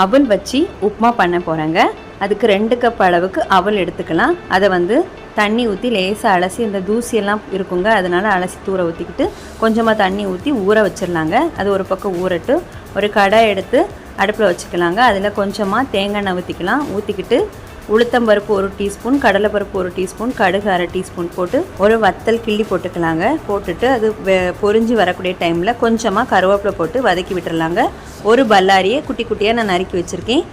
அவல் வச்சு உப்புமா பண்ண போகிறேங்க. அதுக்கு 2 கப் அளவுக்கு அவல் எடுத்துக்கலாம். அதை வந்து தண்ணி ஊற்றி லேசாக அலசி இந்த தூசியெல்லாம் இருக்குங்க, அதனால் அலசி தூர ஊற்றிக்கிட்டு கொஞ்சமாக தண்ணி ஊற்றி ஊற வச்சிடலாங்க. அது ஒரு பக்கம் ஊறட்டு ஒரு கடாய் எடுத்து அடுப்பில் வச்சுக்கலாங்க. அதில் கொஞ்சமாக தேங்காய் எண்ணெய் ஊற்றிக்கிட்டு உளுத்தம்பருப்பு 1 டீஸ்பூன், கடலைப்பருப்பு 1 டீஸ்பூன், கடுகு 1/2 டீஸ்பூன் போட்டு ஒரு வத்தல் கிள்ளி போட்டுக்கலாங்க. போட்டுட்டு அது பொரிஞ்சு வரக்கூடிய டைமில் கொஞ்சமாக கருவேப்பிலை போட்டு வதக்கி விட்டுறலாங்க. ஒரு பல்லாரியை குட்டி குட்டியாக நான் நறுக்கி வச்சுருக்கேன்.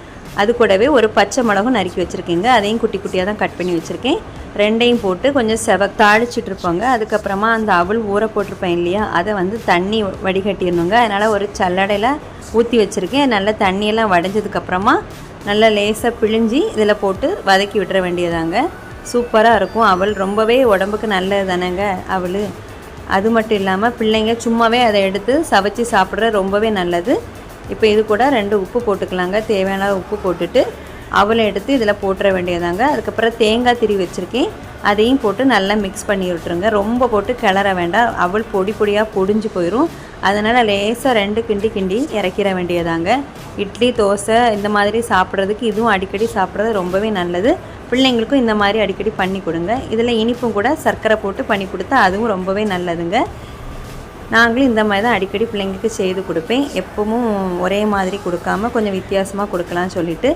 அது கூடவே ஒரு பச்சை மிளகும் நறுக்கி வச்சுருக்கேங்க, அதையும் குட்டி குட்டியாக தான் கட் பண்ணி வச்சுருக்கேன். ரெண்டையும் போட்டு கொஞ்சம் தாளிச்சிட்டு இருப்போங்க. அதுக்கப்புறமா அந்த அவல் ஊற போட்டிருப்பேன் இல்லையா, அதை வந்து தண்ணி வடிகட்டிடணுங்க. அதனால் ஒரு சல்லடையில் ஊற்றி வச்சுருக்கேன். நல்லா தண்ணியெல்லாம் வடைஞ்சதுக்கப்புறமா நல்லா லேசாக பிழிஞ்சி இதில் போட்டு வதக்கி விட்டுற வேண்டியதாங்க. சூப்பராக இருக்கும். அவல் ரொம்பவே உடம்புக்கு நல்லது தானேங்க அவல். அது மட்டும் இல்லாமல் பிள்ளைங்க சும்மாவே அதை எடுத்து சவைச்சி சாப்பிட்ற ரொம்பவே நல்லது. இப்போ இது கூட 2 உப்பு போட்டுக்கலாங்க. தேவையான உப்பு போட்டுட்டு அவலை எடுத்து இதில் போட்டுற வேண்டியதாங்க. அதுக்கப்புறம் தேங்காய் திரி வச்சுருக்கேன், அதையும் போட்டு நல்லா மிக்ஸ் பண்ணி விட்டுருங்க. ரொம்ப போட்டு கிளற வேண்டாம், அவல் பொடி பொடியாக பொடிஞ்சு போயிடும். அதனால் லேசாக 2 கிண்டி இறக்கிற வேண்டியதாங்க. இட்லி தோசை இந்த மாதிரி சாப்பிட்றதுக்கு இதுவும் அடிக்கடி சாப்பிட்றது ரொம்பவே நல்லது. பிள்ளைங்களுக்கும் இந்த மாதிரி அடிக்கடி பண்ணி கொடுங்க. இதில் இனிப்பும் கூட சர்க்கரை போட்டு பண்ணி கொடுத்தா அதுவும் ரொம்பவே நல்லதுங்க. நாங்களும் இந்த மாதிரி தான் அடிக்கடி பிள்ளைங்களுக்கு செய்து கொடுப்பேன். எப்பவும் ஒரே மாதிரி கொடுக்காம கொஞ்சம் வித்தியாசமாக கொடுக்கலான்னு சொல்லிட்டு.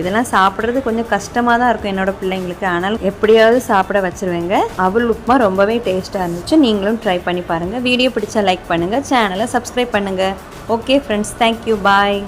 இதெல்லாம் சாப்பிட்றது கொஞ்சம் கஷ்டமாக தான் இருக்கும் என்னோடய பிள்ளைங்களுக்கு, ஆனால் எப்படியாவது சாப்பிட வச்சுருவேங்க. அவல் உப்புமா ரொம்பவே டேஸ்ட்டாக இருந்துச்சு. நீங்களும் ட்ரை பண்ணி பாருங்கள். வீடியோ பிடிச்சா லைக் பண்ணுங்கள், சேனலை சப்ஸ்கிரைப் பண்ணுங்கள். ஓகே ஃப்ரெண்ட்ஸ், தேங்க்யூ, பாய்.